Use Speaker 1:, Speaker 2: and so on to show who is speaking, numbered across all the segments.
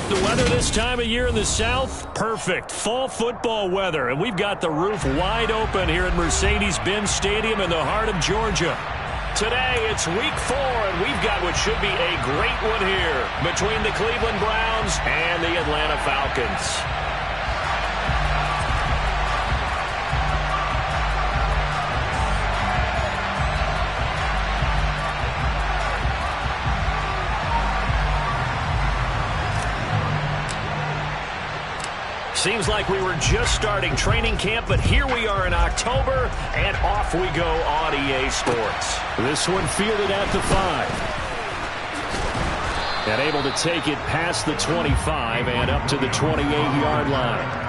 Speaker 1: The weather this time of year in the South, perfect. Fall football weather, and we've got the roof wide open here at Mercedes-Benz Stadium in the heart of Georgia. Today, it's week 4, and we've got what should be a great one here between the Cleveland Browns and the Atlanta Falcons. Seems like we were just starting training camp, but here we are in October, and off we go on EA Sports. This one fielded at the 5. And able to take it past the 25 and up to the 28-yard line.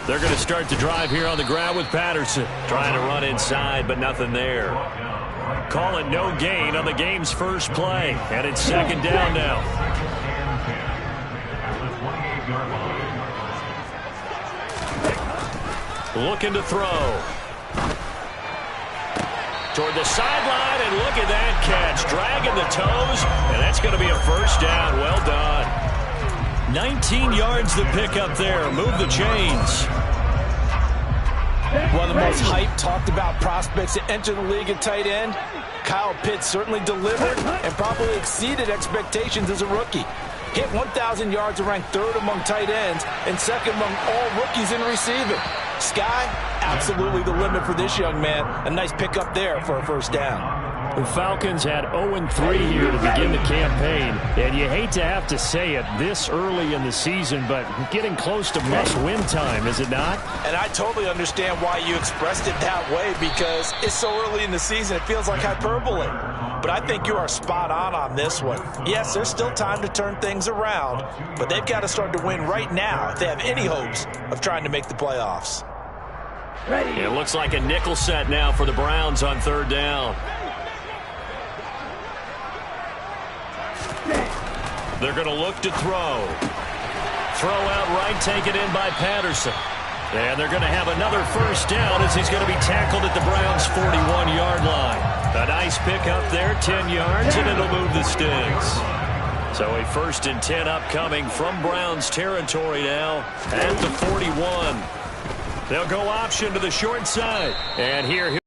Speaker 1: They're going to start the drive here on the ground with Patterson. Trying to run inside, but nothing there. Call it no gain on the game's first play. And it's second down now. Looking to throw. Toward the sideline, and look at that catch. Dragging the toes, and that's going to be a first down. Well done. 19 yards to pick up there. Move the chains.
Speaker 2: One of the most hyped, talked about prospects that enter the league at tight end. Kyle Pitts certainly delivered and probably exceeded expectations as a rookie. Hit 1,000 yards and ranked 3rd among tight ends and 2nd among all rookies in receiving. Sky, absolutely the limit for this young man. A nice pickup there for a first down.
Speaker 1: The Falcons had 0-3 here to begin the campaign, and you hate to have to say it this early in the season, but getting close to must-win time, is it not?
Speaker 2: And I totally understand why you expressed it that way, because it's so early in the season, it feels like hyperbole. But I think you are spot on this one. Yes, there's still time to turn things around, but they've got to start to win right now if they have any hopes of trying to make the playoffs.
Speaker 1: It looks like a nickel set now for the Browns on 3rd down. They're going to look to throw. Throw out right, taken in by Patterson. And they're going to have another first down as he's going to be tackled at the Browns' 41-yard line. A nice pickup there, 10 yards, and it'll move the sticks. So a 1st and 10 upcoming from Browns territory now at the 41. They'll go option to the short side. And here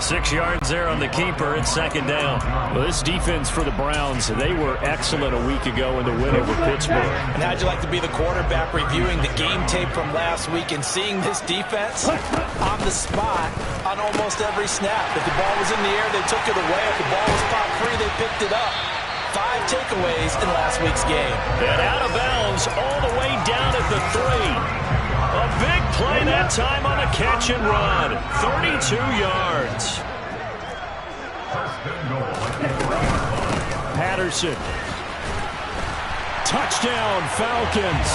Speaker 1: 6 yards there on the keeper at 2nd down. Well, this defense for the Browns, they were excellent a week ago in the win over Pittsburgh.
Speaker 2: And how'd you like to be the quarterback reviewing the game tape from last week and seeing this defense on the spot on almost every snap? If the ball was in the air, they took it away. If the ball was popped free, they picked it up. 5 takeaways in last week's game.
Speaker 1: And out of bounds all the way down at the 3. A big play that time on a catch and run. 32 yards. Patterson. Touchdown, Falcons.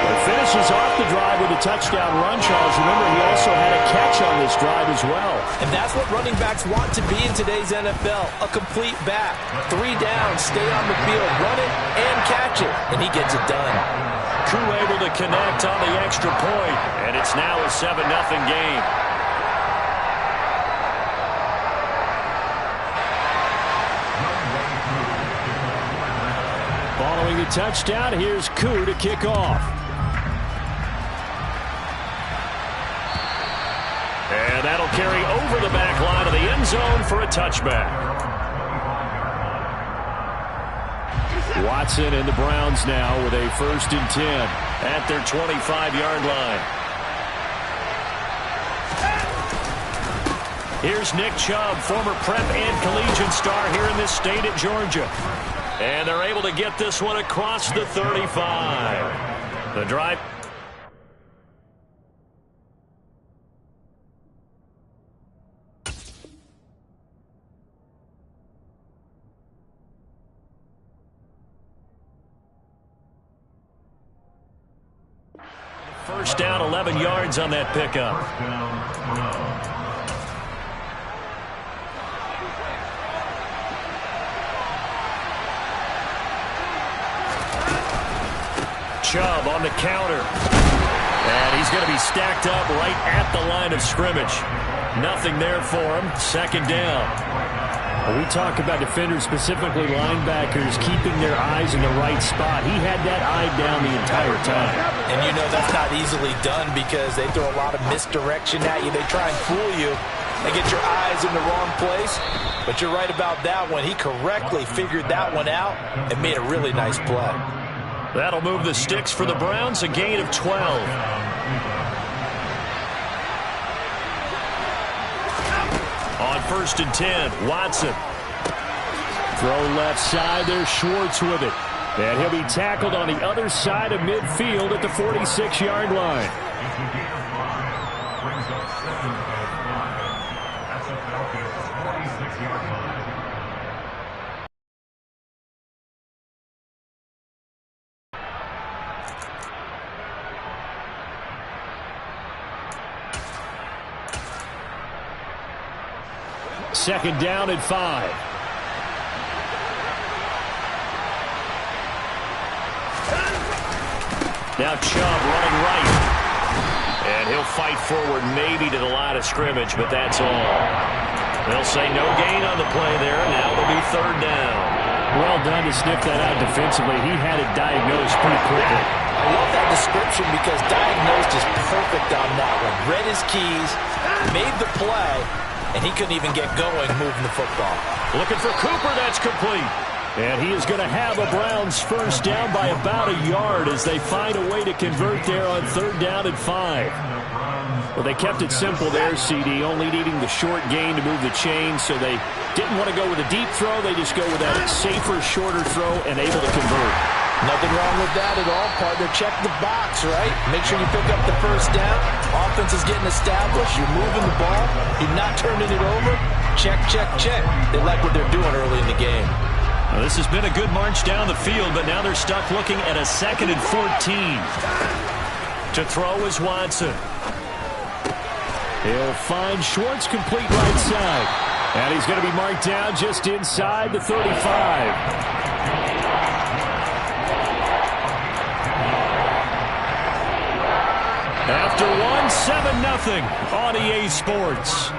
Speaker 1: It finishes off the drive with a touchdown run, Charles. Remember, he also had a catch on this drive as well.
Speaker 2: And that's what running backs want to be in today's NFL, a complete back. 3 downs, stay on the field, run it, and catch it. And he gets it done.
Speaker 1: Crew able to connect on the extra point, and it's now a 7-0 game. Following the touchdown, here's Koo to kick off. And that'll carry over the back line of the end zone for a touchback. Watson and the Browns now with a 1st and 10 at their 25-yard line. Here's Nick Chubb, former prep and collegiate star here in this state at Georgia. And they're able to get this one across the 35. The drive. First down, 11 yards on that pickup. Chubb on the counter. And he's going to be stacked up right at the line of scrimmage. Nothing there for him. Second down.
Speaker 3: We talk about defenders, specifically linebackers, keeping their eyes in the right spot. He had that eye down the entire time.
Speaker 2: And you know that's not easily done because they throw a lot of misdirection at you. They try and fool you and get your eyes in the wrong place. But you're right about that one. He correctly figured that one out and made a really nice play.
Speaker 1: That'll move the sticks for the Browns, a gain of 12. On 1st and 10, Watson.
Speaker 3: Throw left side, there's Schwartz with it. And he'll be tackled on the other side of midfield at the 46-yard line. Second down and 5.
Speaker 1: Now Chubb running right. And he'll fight forward maybe to the line of scrimmage, but that's all. They'll say no gain on the play there. Now it'll be 3rd down.
Speaker 3: Well done to sniff that out defensively. He had it diagnosed pretty quickly.
Speaker 2: I love that description because diagnosed is perfect on that one. Read his keys, made the play, and he couldn't even get going moving the football.
Speaker 1: Looking for Cooper, that's complete.
Speaker 3: And he is going to have a Browns first down by about a yard as they find a way to convert there on 3rd down and 5. Well, they kept it simple there, CD, only needing the short gain to move the chain, so they didn't want to go with a deep throw. They just go with that safer, shorter throw and able to convert.
Speaker 2: Nothing wrong with that at all, partner. Check the box, right? Make sure you pick up the first down. Offense is getting established. You're moving the ball. You're not turning it over. Check, check, check. They like what they're doing early in the game.
Speaker 1: Well, this has been a good march down the field, but now they're stuck looking at a 2nd and 14. To throw is Watson.
Speaker 3: He'll find Schwartz complete right side. And he's going to be marked down just inside the 35.
Speaker 1: After one, 7-0 on EA Sports.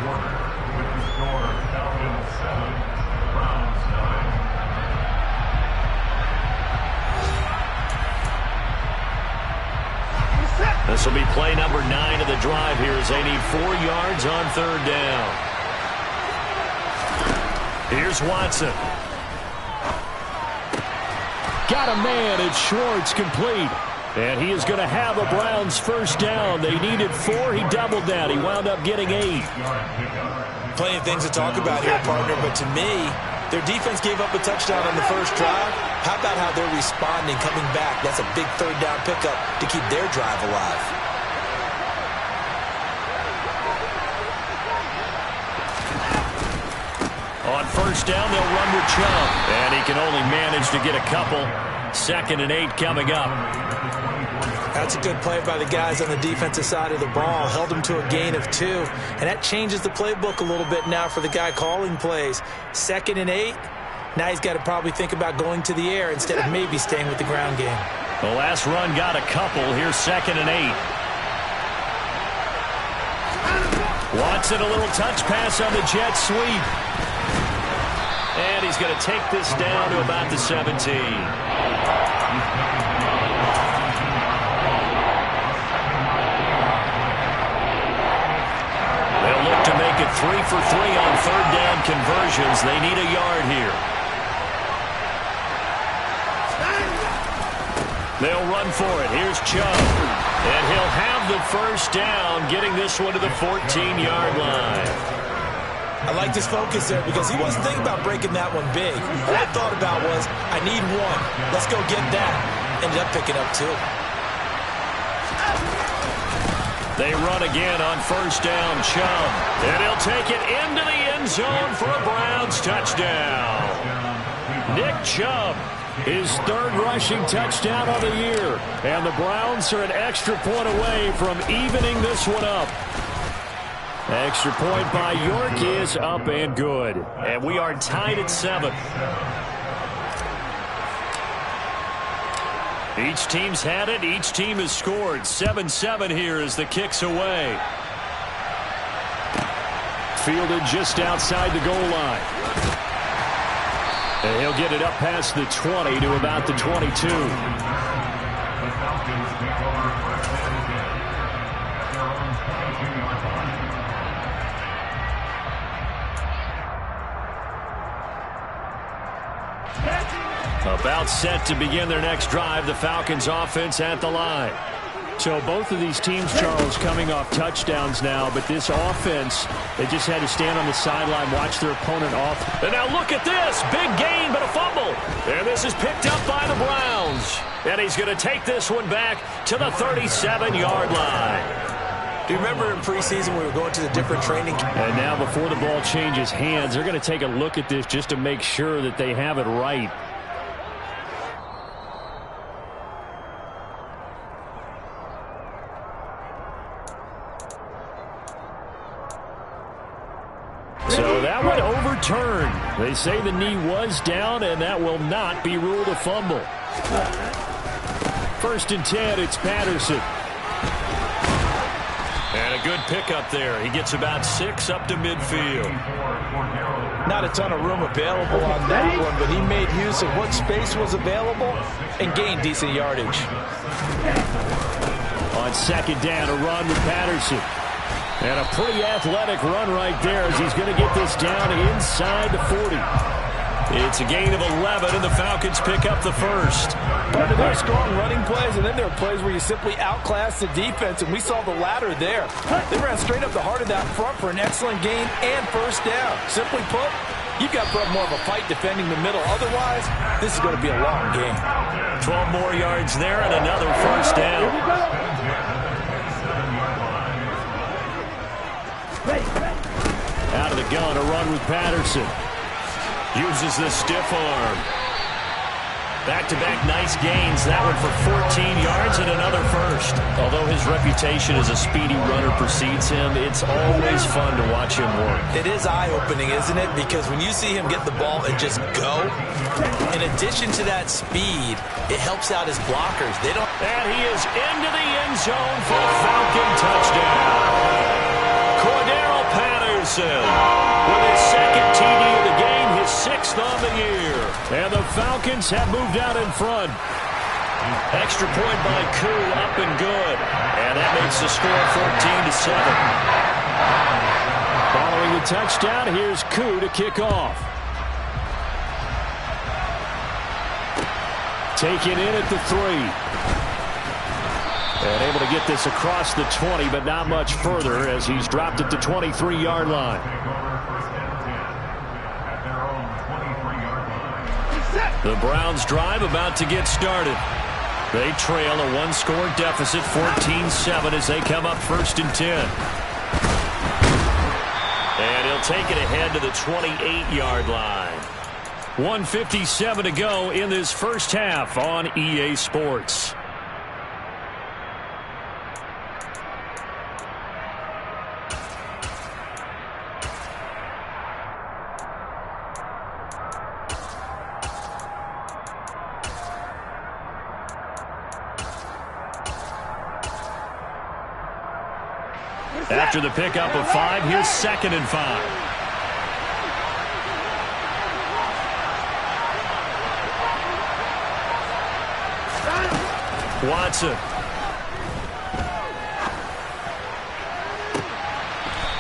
Speaker 1: This will be play number 9 of the drive here as they need 4 yards on 3rd down. Here's Watson.
Speaker 3: Got a man, it's Schwartz complete. And he is going to have a Browns first down. They needed 4. He doubled that. He wound up getting 8.
Speaker 2: Plenty of things to talk about here, partner, but to me, their defense gave up a touchdown on the first drive. How about how they're responding, coming back? That's a big 3rd down pickup to keep their drive alive.
Speaker 1: On 1st down, they'll run with Chubb. And he can only manage to get a couple. 2nd and 8 coming up.
Speaker 2: That's a good play by the guys on the defensive side of the ball. Held them to a gain of 2. And that changes the playbook a little bit now for the guy calling plays. 2nd and 8. Now he's got to probably think about going to the air instead of maybe staying with the ground game.
Speaker 1: The last run got a couple. Here's 2nd and 8. Watson, a little touch pass on the jet sweep. And he's going to take this down to about the 17. They'll look to make it 3 for 3 on 3rd down conversions. They need a yard here. They'll run for it. Here's Chubb. And he'll have the first down, getting this one to the 14-yard line.
Speaker 2: I like his focus there because he wasn't thinking about breaking that one big. All I thought about was, I need 1. Let's go get that. Ended up picking up 2.
Speaker 1: They run again on 1st down, Chubb. And he'll take it into the end zone for a Browns touchdown. Nick Chubb
Speaker 3: His third rushing touchdown of the year. And the Browns are an extra point away from evening this one up. Extra point by York is up and good.
Speaker 1: And we are tied at 7. Each team's had it. Each team has scored. 7-7 here as the kick's away.
Speaker 3: Fielded just outside the goal line. And he'll get it up past the 20 to about the 22.
Speaker 1: About set to begin their next drive. The Falcons offense at the line.
Speaker 3: So both of these teams, Charles, coming off touchdowns now, but this offense, they just had to stand on the sideline, watch their opponent off.
Speaker 1: And now look at this. Big gain, but a fumble. And this is picked up by the Browns. And he's going to take this one back to the 37-yard line.
Speaker 2: Do you remember in preseason we were going to the different training?
Speaker 3: And now before the ball changes hands, they're going to take a look at this just to make sure that they have it right. So that one overturned. They say the knee was down, and that will not be ruled a fumble. 1st and 10, it's Patterson.
Speaker 1: And a good pickup there. He gets about 6 up to midfield.
Speaker 2: Not a ton of room available on that one, but he made use of what space was available and gained decent yardage.
Speaker 3: On 2nd down, a run with Patterson. And a pretty athletic run right there as he's going to get this down inside the 40.
Speaker 1: It's a gain of 11, and the Falcons pick up the first.
Speaker 2: But there are strong running plays, and then there are plays where you simply outclass the defense, and we saw the latter there. They ran straight up the heart of that front for an excellent gain and first down. Simply put, you've got to put up more of a fight defending the middle. Otherwise, this is going to be a long game.
Speaker 1: 12 more yards there and another first down.
Speaker 3: Out of the gun, a run with Patterson.
Speaker 1: Uses the stiff arm. Back-to-back nice gains. That one for 14 yards and another first. Although his reputation as a speedy runner precedes him, it's always fun to watch him work.
Speaker 2: It is eye-opening, isn't it? Because when you see him get the ball and just go, in addition to that speed, it helps out his blockers.
Speaker 1: And he is into the end zone for a Falcon touchdown. Cordero Patterson with his 2nd TD of the game, his 6th on the year.
Speaker 3: And the Falcons have moved out in front.
Speaker 1: Extra point by Koo, up and good. And that makes the score 14-7.
Speaker 3: Following the touchdown, here's Koo to kick off. Taken in at the 3. And able to get this across the 20, but not much further as he's dropped at the 23-yard line.
Speaker 1: The Browns drive about to get started. They trail a 1-score deficit, 14-7, as they come up 1st and 10. And he'll take it ahead to the 28-yard line. 1:57 to go in this first half on EA Sports. After the pickup of 5, here's 2nd and 5. Watson.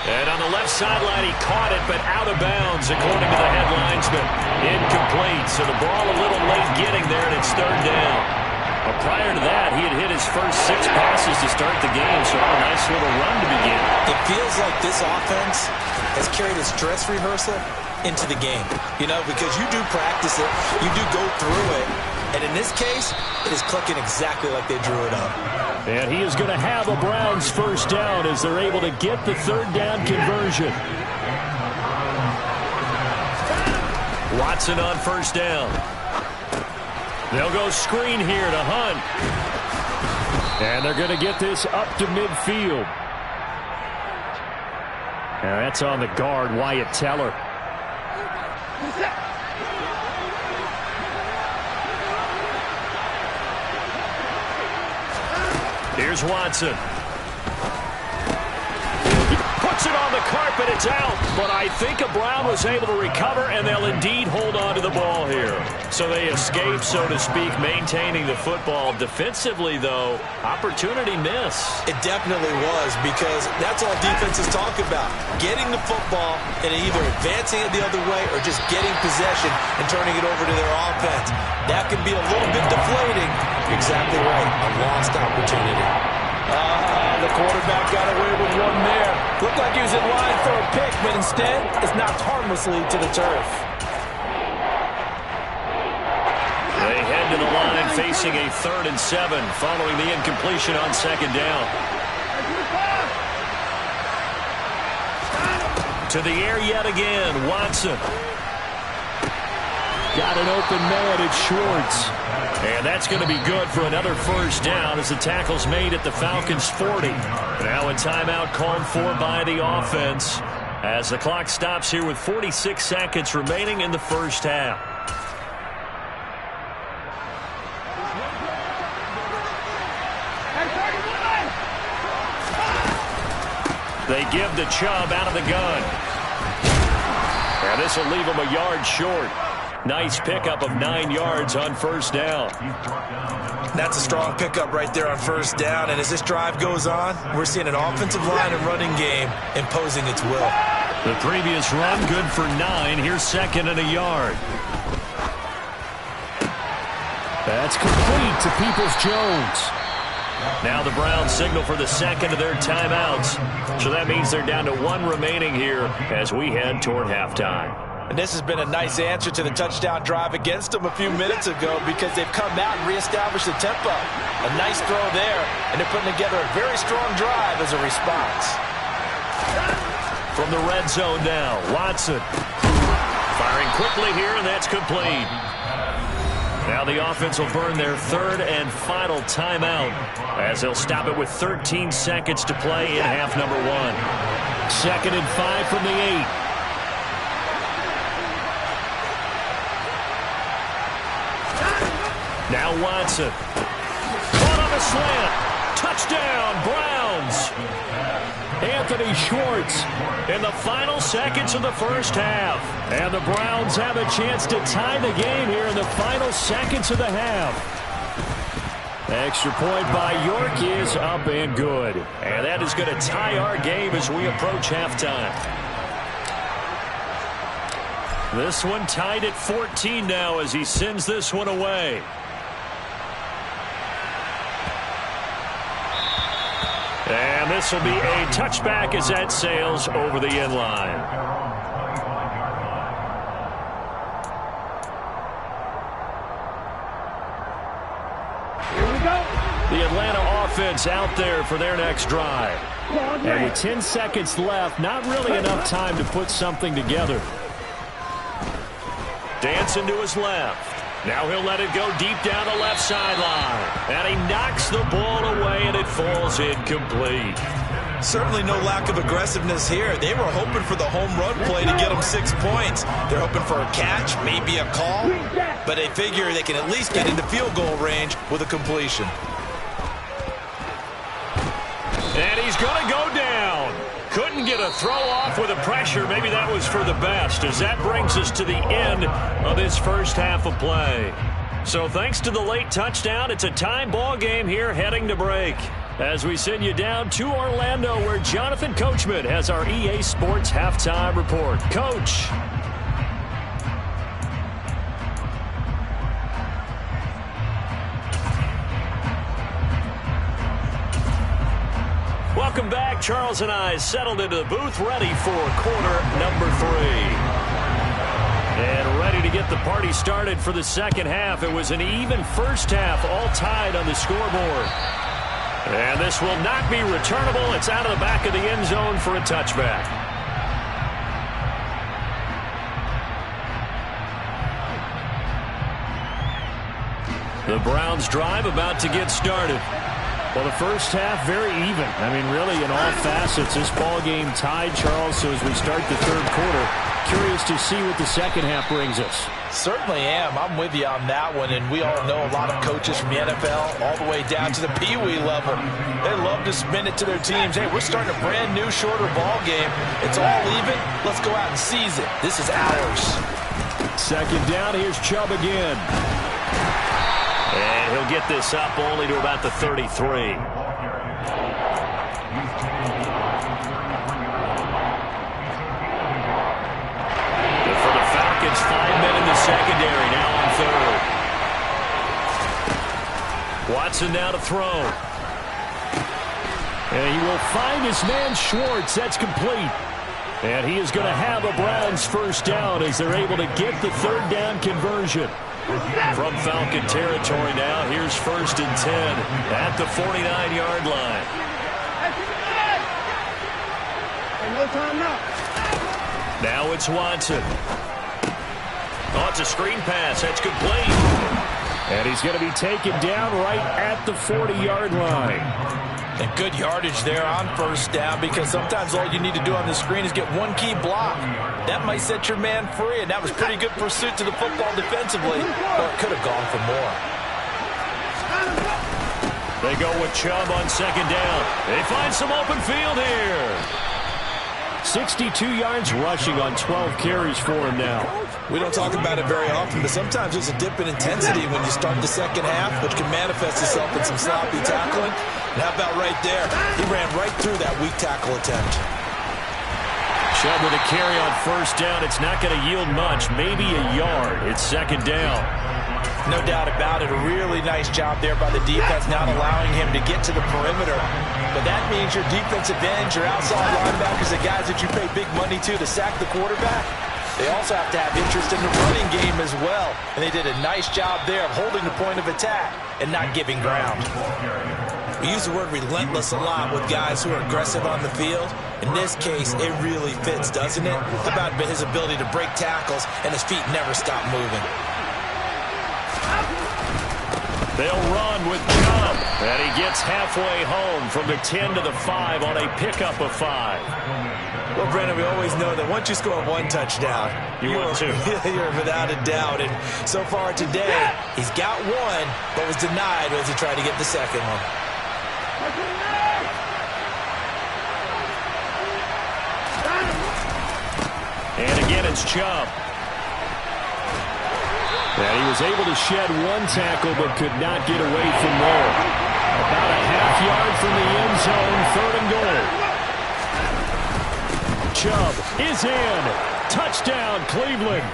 Speaker 1: And on the left sideline, he caught it, but out of bounds, according to the head linesman. Incomplete, so the ball a little late getting there, and it's 3rd down. But prior to that, he had hit his first 6 passes to start the game, so a nice little run to begin.
Speaker 2: It feels like this offense has carried its dress rehearsal into the game. You know, because you do practice it, you do go through it, and in this case, it is clicking exactly like they drew it up.
Speaker 3: And he is going to have a Browns first down as they're able to get the 3rd down conversion.
Speaker 1: Watson on first down.
Speaker 3: They'll go screen here to Hunt. And they're going to get this up to midfield. And that's on the guard, Wyatt Teller. Here's Watson. He puts it on the carpet. It's out. But I think Brown was able to recover, and they'll indeed hold on to the ball here. So they escape, so to speak, maintaining the football. Defensively, though, opportunity miss.
Speaker 2: It definitely was, because that's all defenses talk about. Getting the football and either advancing it the other way or just getting possession and turning it over to their offense. That can be a little bit deflating. Exactly right. A lost opportunity. The quarterback got away with one there. Looked like he was in line for a pick, but instead it's knocked harmlessly to the turf.
Speaker 3: They head to the line facing a 3rd and 7 following the incompletion on 2nd down. To the air yet again, Watson. Got an open man at Schwartz. And that's going to be good for another 1st down as the tackle's made at the Falcons' 40. Now a timeout called for by the offense as the clock stops here with 46 seconds remaining in the 1st half. They give to Chubb out of the gun. And this will leave him a yard short. Nice pickup of 9 yards on 1st down.
Speaker 2: That's a strong pickup right there on 1st down. And as this drive goes on, we're seeing an offensive line and running game imposing its will.
Speaker 3: The previous run good for 9. Here's 2nd and a yard. That's complete to Peoples-Jones. Now the Browns signal for the 2nd of their timeouts. So that means they're down to 1 remaining here as we head toward halftime.
Speaker 2: And this has been a nice answer to the touchdown drive against them a few minutes ago, because they've come out and reestablished the tempo. A nice throw there, and they're putting together a very strong drive as a response.
Speaker 3: From the red zone now, Watson. Firing quickly here, and that's complete. Now the offense will burn their 3rd and final timeout as they'll stop it with 13 seconds to play in half number 1. 2nd and 5 from the 8. Now Watson. Caught on a slant. Touchdown, Browns. Anthony Schwartz in the final seconds of the 1st half. And the Browns have a chance to tie the game here in the final seconds of the half. Extra point by York is up and good. And that is going to tie our game as we approach halftime. This one tied at 14 now as he sends this one away. And this will be a touchback as that sails over the end line.
Speaker 4: Here we go.
Speaker 3: The Atlanta offense out there for their next drive. And with 10 seconds left, not really enough time to put something together. Dancing to his left. Now he'll let it go deep down the left sideline. And he knocks the ball away, and it falls incomplete.
Speaker 2: Certainly no lack of aggressiveness here. They were hoping for the home run play to get them 6 points. They're hoping for a catch, maybe a call. But they figure they can at least get into field goal range with a completion.
Speaker 3: And he's going to go down. Couldn't get a throw off with the pressure. Maybe that was for the best, as that brings us to the end of this 1st half of play. So thanks to the late touchdown, it's a time ball game here heading to break. As we send you down to Orlando, where Jonathan Coachman has our EA Sports halftime report. Coach. Welcome back. Charles and I settled into the booth, ready for quarter number 3. And ready to get the party started for the 2nd half. It was an even 1st half, all tied on the scoreboard. And this will not be returnable. It's out of the back of the end zone for a touchback.
Speaker 1: The Browns drive about to get started.
Speaker 3: Well, the first half, very even. I mean, really, in all facets, this ball game tied, Charles. So as we start the third quarter, curious to see what the second half brings us.
Speaker 2: Certainly am. I'm with you on that one, and we all know a lot of coaches from the NFL all the way down to the Pee-wee level. They love to spin it to their teams. Hey, we're starting a brand new, shorter ball game. It's all even. Let's go out and seize it. This is ours.
Speaker 3: Second down, here's Chubb again.
Speaker 1: And he'll get this up only to about the 33. For the Falcons, 5 men in the secondary, now on third. Watson now to throw.
Speaker 3: And he will find his man Schwartz. That's complete. And he is going to have a Browns first down as they're able to get the third down conversion.
Speaker 1: From Falcon territory now, here's 1st and 10 at the 49-yard line. Now it's Watson. Oh, it's a screen pass. That's complete.
Speaker 3: And he's going to be taken down right at the 40-yard line.
Speaker 2: And good yardage there on first down, because sometimes all you need to do on the screen is get one key block. That might set your man free, and that was pretty good pursuit to the football defensively, but it could have gone for more.
Speaker 1: They go with Chubb on second down. They find some open field here.
Speaker 3: 62 yards rushing on 12 carries for him now.
Speaker 2: We don't talk about it very often, but sometimes there's a dip in intensity when you start the second half, which can manifest itself in some sloppy tackling. And how about right there? He ran right through that weak tackle attempt.
Speaker 1: Chubb with a carry on first down. It's not going to yield much, maybe a yard. It's second down.
Speaker 2: No doubt about it. A really nice job there by the defense, not allowing him to get to the perimeter. But that means your defensive ends, your outside linebackers, the guys that you pay big money to sack the quarterback, they also have to have interest in the running game as well. And they did a nice job there of holding the point of attack and not giving ground. We use the word relentless a lot with guys who are aggressive on the field. In this case, it really fits, doesn't it? How about his ability to break tackles and his feet never stop moving?
Speaker 1: They'll run with Chubb, and he gets halfway home from the 10 to the 5 on a pickup of 5.
Speaker 2: Well, Brandon, we always know that once you score one touchdown,
Speaker 1: you're
Speaker 2: without a doubt. And so far today, he's got one, but was denied as he tried to get the second one.
Speaker 1: And again, it's Chubb.
Speaker 3: And he was able to shed one tackle, but could not get away from there. About a half yard from the end zone, 3rd and goal. Chubb is in. Touchdown, Cleveland.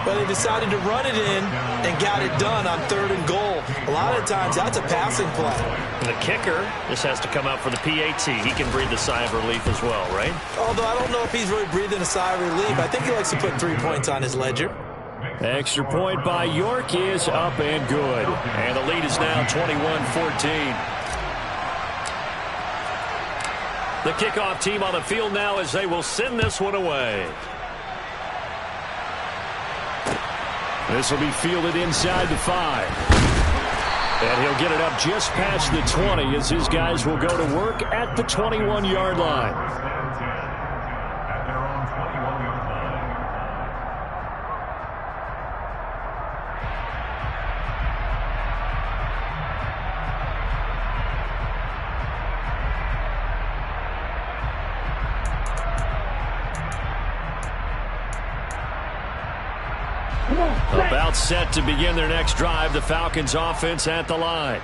Speaker 2: Well, they decided to run it in and got it done on 3rd and goal. A lot of times, that's a passing play.
Speaker 1: The kicker just has to come out for the PAT. He can breathe a sigh of relief as well, right?
Speaker 2: Although I don't know if he's really breathing a sigh of relief. I think he likes to put 3 points on his ledger.
Speaker 3: Extra point by York is up and good.
Speaker 1: And the lead is now 21-14. The kickoff team on the field now as they will send this one away.
Speaker 3: This will be fielded inside the 5. And he'll get it up just past the 20 as his guys will go to work at the 21-yard line.
Speaker 1: About set to begin their next drive, the Falcons offense at the line.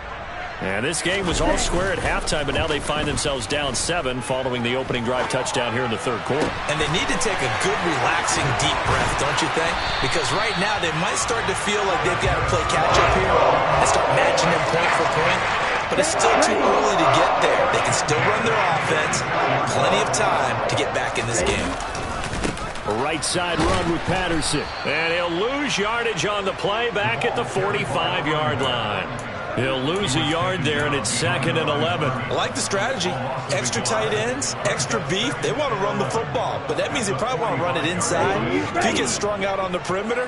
Speaker 1: And this game was all square at halftime, but now they find themselves down 7 following the opening drive touchdown here in the third quarter.
Speaker 2: And they need to take a good, relaxing, deep breath, don't you think? Because right now they might start to feel like they've got to play catch-up here and start matching them point for point. But it's still too early to get there. They can still run their offense. Plenty of time to get back in this game.
Speaker 3: A right side run with Patterson.
Speaker 1: And he'll lose yardage on the play back at the 45-yard line. He'll lose a yard there, and it's 2nd and 11.
Speaker 2: I like the strategy. Extra tight ends, extra beef. They want to run the football, but that means they probably want to run it inside. If you get strung out on the perimeter,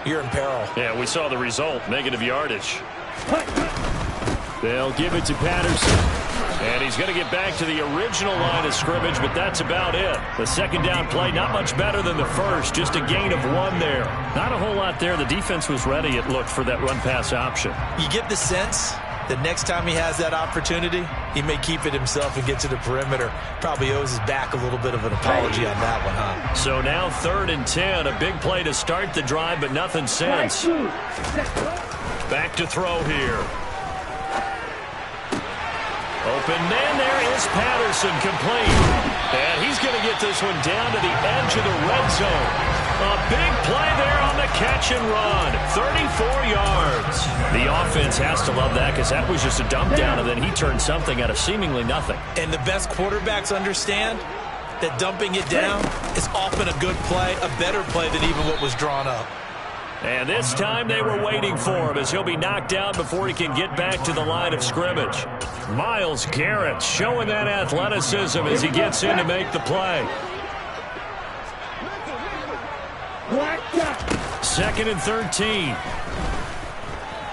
Speaker 2: you're in peril.
Speaker 1: Yeah, we saw the result, negative yardage.
Speaker 3: They'll give it to Patterson. And he's going to get back to the original line of scrimmage, but that's about it. The second down play, not much better than the first, just a gain of 1 there. Not a whole lot there. The defense was ready, it looked, for that run-pass option.
Speaker 2: You get the sense that next time he has that opportunity, he may keep it himself and get to the perimeter. Probably owes his back a little bit of an apology on that one, huh?
Speaker 1: So now 3rd and 10, a big play to start the drive, but nothing since. Back to throw here. Open man, there is Patterson, complete. And he's going to get this one down to the edge of the red zone. A big play there on the catch and run. 34 yards. The offense has to love that because that was just a dump down, and then he turned something out of seemingly nothing.
Speaker 2: And the best quarterbacks understand that dumping it down is often a good play, a better play than even what was drawn up.
Speaker 1: And this time they were waiting for him as he'll be knocked out before he can get back to the line of scrimmage. Myles Garrett showing that athleticism as he gets in to make the play. 2nd and 13.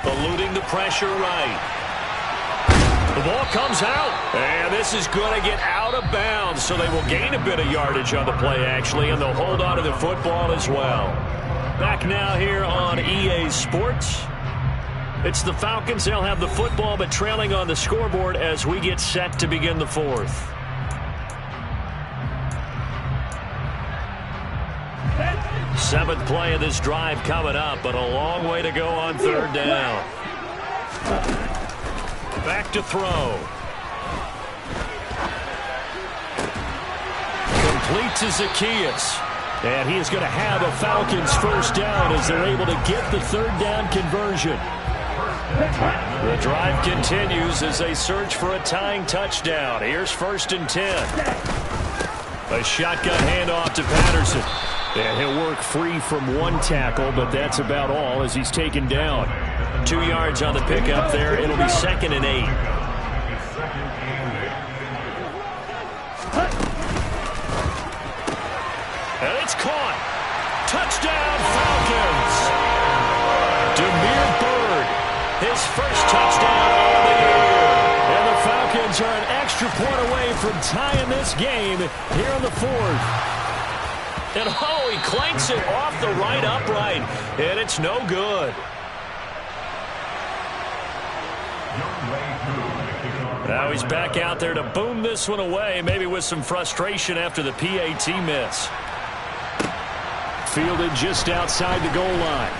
Speaker 1: Eluding the pressure right. The ball comes out. And this is going to get out of bounds, so they will gain a bit of yardage on the play, actually, and they'll hold on to the football as well. Back now here on EA Sports. It's the Falcons. They'll have the football, but trailing on the scoreboard as we get set to begin the 4th. Seventh play of this drive coming up, but a long way to go on 3rd down. Back to throw. Complete to Zacchaeus. And he is going to have a Falcons 1st down as they're able to get the 3rd down conversion. The drive continues as they search for a tying touchdown. Here's 1st and 10. A shotgun handoff to Patterson. And he'll work free from 1 tackle, but that's about all as he's taken down. 2 yards on the pickup there. It'll be 2nd and 8. And it's caught. Touchdown, Falcons. Demir Bird, his first touchdown of the year. And the Falcons are an extra point away from tying this game here in the 4th. And oh, he clanks it off the right upright. And it's no good. Now he's back out there to boom this one away, maybe with some frustration after the PAT miss. Fielded just outside the goal line.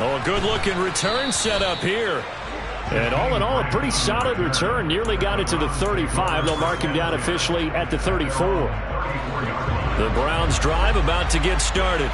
Speaker 1: Oh, a good-looking return set up here. And all in all, a pretty solid return. Nearly got it to the 35. They'll mark him down officially at the 34. The Browns drive about to get started.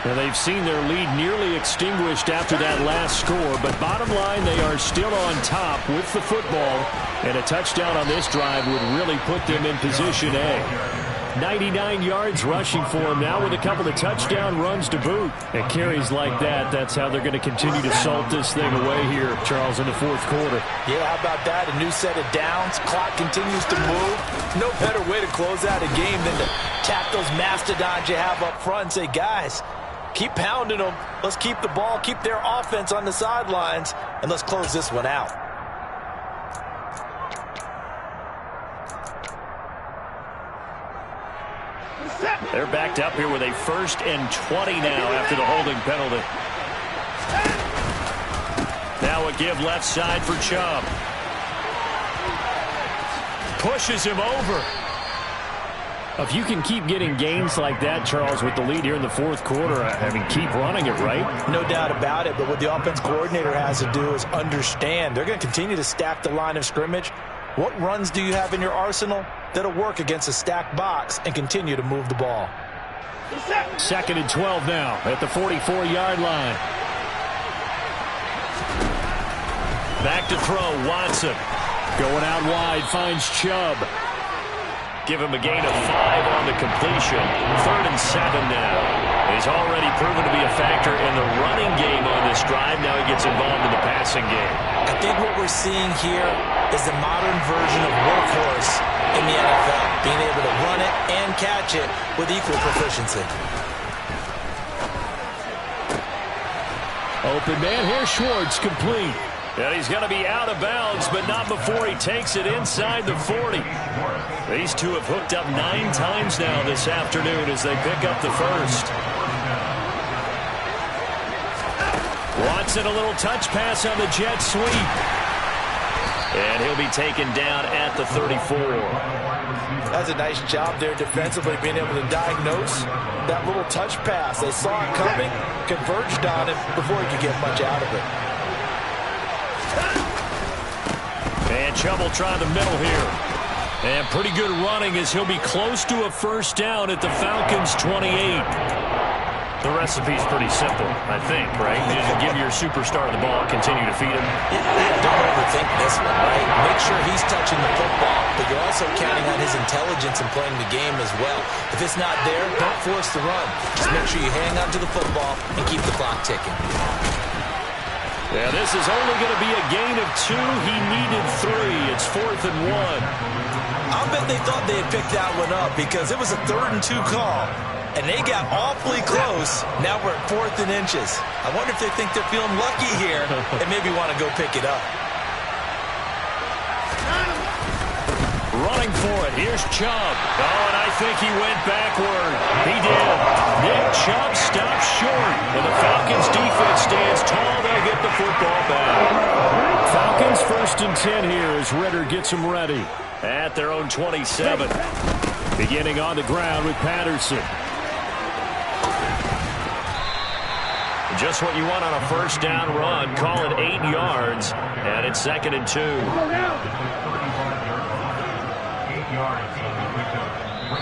Speaker 1: And they've seen their lead nearly extinguished after that last score. But bottom line, they are still on top with the football. And a touchdown on this drive would really put them in position A. 99 yards rushing for him now with a couple of touchdown runs to boot. And carries like that, that's how they're going to continue to salt this thing away here, Charles, in the 4th quarter.
Speaker 2: Yeah, how about that? A new set of downs. Clock continues to move. No better way to close out a game than to tap those mastodons you have up front and say, guys, keep pounding them. Let's keep the ball, keep their offense on the sidelines, and let's close this one out.
Speaker 1: They're backed up here with a 1st and 20 now after the holding penalty. Now a give left side for Chubb. Pushes him over. If you can keep getting gains like that, Charles, with the lead here in the 4th quarter, I mean, keep running it, right?
Speaker 2: No doubt about it, but what the offense coordinator has to do is understand. They're going to continue to stack the line of scrimmage. What runs do you have in your arsenal that'll work against a stacked box and continue to move the ball?
Speaker 3: 2nd and 12 now at the 44-yard line.
Speaker 1: Back to throw, Watson.
Speaker 3: Going out wide, finds Chubb.
Speaker 1: Give him a gain of 5 on the completion. 3rd and 7 now. He's already proven to be a factor in the running game on this drive. Now he gets involved in the passing game.
Speaker 2: I think what we're seeing here is the modern version of workhorse in the NFL, being able to run it and catch it with equal proficiency.
Speaker 3: Open man here, Schwartz, complete.
Speaker 1: And he's going to be out of bounds, but not before he takes it inside the 40. These two have hooked up 9 times now this afternoon as they pick up the first. Watson, a little touch pass on the jet sweep. And he'll be taken down at the 34.
Speaker 2: That's a nice job there defensively, being able to diagnose that little touch pass. They saw it coming, converged on it before he could get much out of it.
Speaker 1: And Chubb trying the middle here. And pretty good running as he'll be close to a first down at the Falcons' 28. The recipe's pretty simple, I think, right? You just give your superstar the ball, continue to feed him.
Speaker 2: Yeah, don't overthink this one, right? Make sure he's touching the football, but you're also counting on his intelligence in playing the game as well. If it's not there, don't force the run. Just make sure you hang on to the football and keep the clock ticking.
Speaker 1: Yeah, this is only going to be a gain of 2. He needed 3. It's 4th and 1.
Speaker 2: I'll bet they thought they had picked that one up because it was a 3rd and 2 call. And they got awfully close. Now we're at 4th and inches. I wonder if they think they're feeling lucky here and maybe want to go pick it up.
Speaker 1: Running for it. Here's Chubb. Oh, and I think he went backward. He did. Nick Chubb stops short. And the Falcons defense stands tall. They'll get the football back.
Speaker 3: Falcons 1st and 10 here as Ritter gets them ready.
Speaker 1: At their own 27.
Speaker 3: Beginning on the ground with Patterson.
Speaker 1: Just what you want on a first down run. Call it 8 yards. And it's 2nd and 2.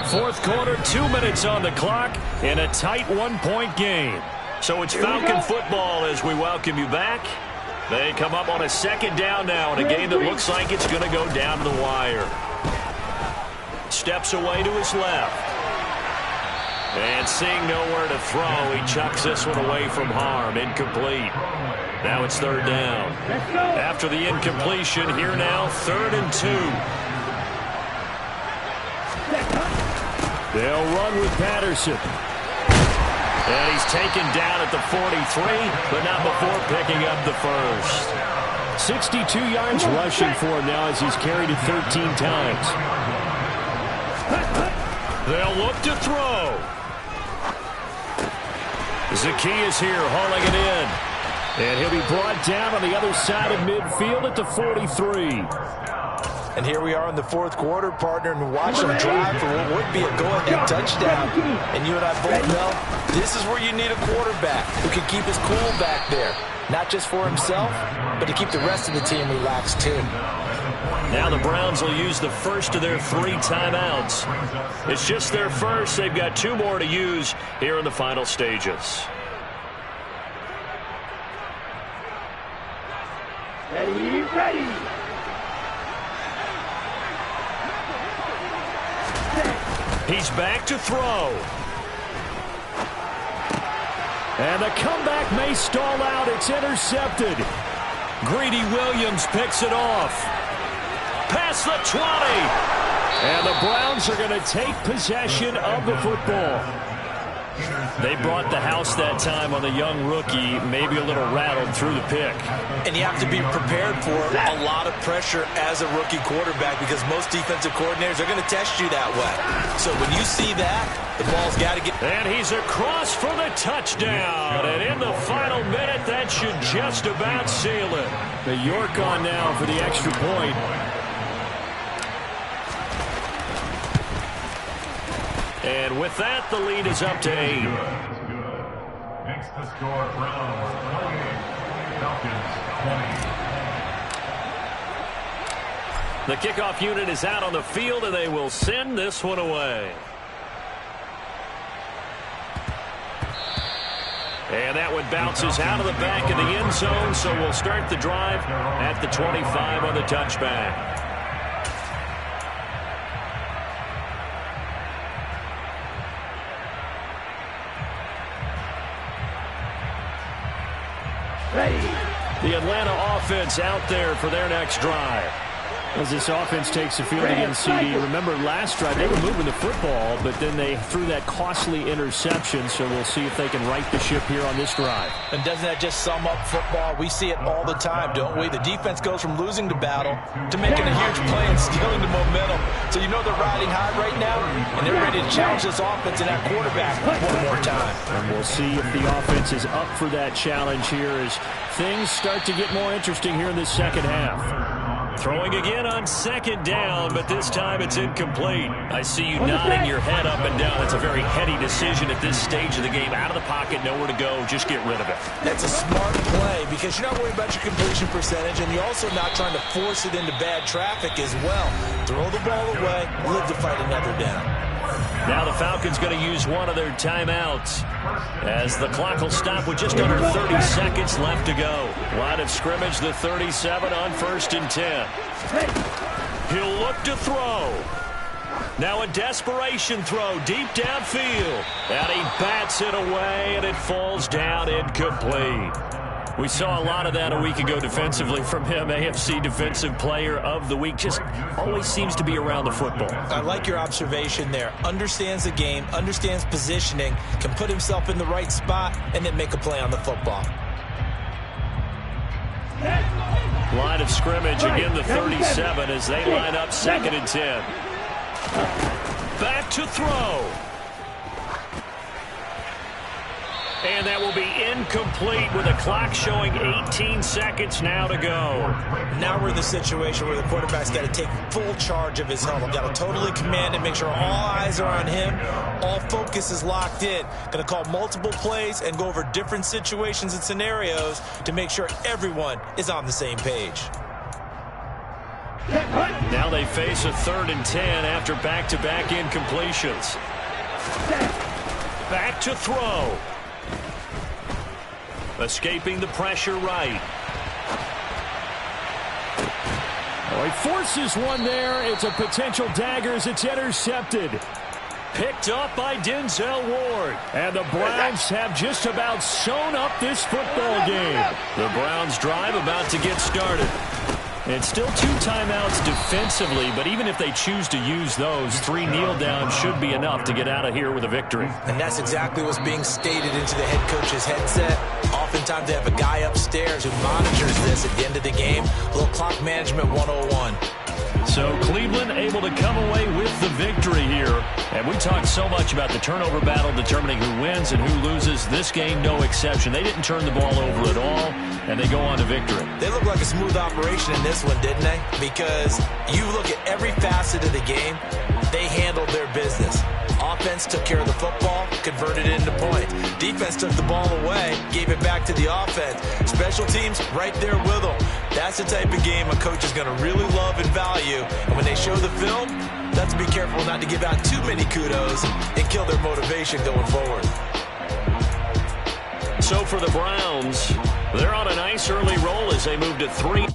Speaker 1: 4th quarter, 2 minutes on the clock in a tight 1-point game. So it's Falcon football as we welcome you back. They come up on a 2nd down now in a game that looks like it's going to go down to the wire. Steps away to his left. And seeing nowhere to throw, he chucks this one away from harm. Incomplete. Now it's 3rd down. After the incompletion, here now, 3rd and 2.
Speaker 3: They'll run with Patterson.
Speaker 1: And he's taken down at the 43, but not before picking up the first.
Speaker 3: 62 yards rushing for him now as he's carried it 13 times.
Speaker 1: They'll look to throw. Zacchaeus here hauling it in.
Speaker 3: And he'll be brought down on the other side of midfield at the 43.
Speaker 2: And here we are in the 4th quarter, partner, and watch them drive for what would be a go-ahead touchdown. And you and I both know this is where you need a quarterback who can keep his cool back there. Not just for himself, but to keep the rest of the team relaxed too.
Speaker 1: Now the Browns will use the first of their 3 timeouts. It's just their first. They've got 2 more to use here in the final stages.
Speaker 4: Ready, ready.
Speaker 1: He's back to throw.
Speaker 3: And the comeback may stall out. It's intercepted.
Speaker 1: Greedy Williams picks it off. Past the 20.
Speaker 3: And the Browns are going to take possession of the football.
Speaker 1: They brought the house that time on the young rookie, maybe a little rattled through the pick.
Speaker 2: And you have to be prepared for a lot of pressure as a rookie quarterback because most defensive coordinators are going to test you that way. So when you see that, the ball's got to get...
Speaker 1: And he's across for the touchdown. And in the final minute, that should just about seal it.
Speaker 3: The York on now for the extra point.
Speaker 1: And with that, the lead is up to 8.
Speaker 5: Makes the score Browns 28, Falcons 20.
Speaker 1: The kickoff unit is out on the field, and they will send this one away. And that one bounces out of the back of the end zone, so we'll start the drive at the 25 on the touchback. The Atlanta offense out there for their next drive.
Speaker 3: As this offense takes the field against CD, remember last drive they were moving the football, but then they threw that costly interception, so we'll see if they can right the ship here on this drive.
Speaker 2: And doesn't that just sum up football? We see it all the time, don't we? The defense goes from losing the battle to making a huge play and stealing the momentum. So you know they're riding high right now, and they're ready to challenge this offense and that quarterback one more time.
Speaker 3: And we'll see if the offense is up for that challenge here as things start to get more interesting here in this second half.
Speaker 1: Throwing again on second down, but this time it's incomplete. I see you nodding your head up and down. It's a very heady decision at this stage of the game. Out of the pocket, nowhere to go. Just get rid of it.
Speaker 2: That's a smart play because you're not worried about your completion percentage, and you're also not trying to force it into bad traffic as well. Throw the ball away, live to fight another down.
Speaker 1: Now the Falcons going to use one of their timeouts as the clock will stop with just under 30 seconds left to go. Line of scrimmage, the 37 on 1st and 10. He'll look to throw. Now a desperation throw deep downfield. And he bats it away, and it falls down incomplete. We saw a lot of that a week ago defensively from him. AFC Defensive Player of the Week. Just always seems to be around the football.
Speaker 2: I like your observation there. Understands the game, understands positioning, can put himself in the right spot, and then make a play on the football.
Speaker 1: Line of scrimmage, again the 37 as they line up 2nd and 10. Back to throw. And that will be incomplete with the clock showing 18 seconds now to go.
Speaker 2: Now we're in the situation where the quarterback's got to take full charge of his helmet. Got to totally command it, make sure all eyes are on him. All focus is locked in. Going to call multiple plays and go over different situations and scenarios to make sure everyone is on the same page.
Speaker 1: Now they face a 3rd and 10 after back-to-back incompletions. Back to throw. Escaping the pressure right.
Speaker 3: Oh, he forces one there. It's a potential dagger as it's intercepted.
Speaker 1: Picked up by Denzel Ward.
Speaker 3: And the Browns have just about sewn up this football game.
Speaker 1: The Browns drive about to get started. It's still 2 timeouts defensively, but even if they choose to use those, 3 kneel downs should be enough to get out of here with a victory.
Speaker 2: And that's exactly what's being stated into the head coach's headset. Oftentimes they have a guy upstairs who monitors this at the end of the game. A little clock management 101.
Speaker 1: So Cleveland able to come away with the victory here. And we talked so much about the turnover battle determining who wins and who loses. This game, no exception. They didn't turn the ball over at all, and they go on to victory.
Speaker 2: They look like a smooth operation in this one, didn't they? Because you look at every facet of the game, they handled their business. Offense took care of the football, converted it into points. Defense took the ball away, gave it back to the offense. Special teams right there with them. That's the type of game a coach is going to really love and value. And when they show the film, let's be careful not to give out too many kudos and kill their motivation going forward.
Speaker 1: So for the Browns, they're on a nice early roll as they move to 3.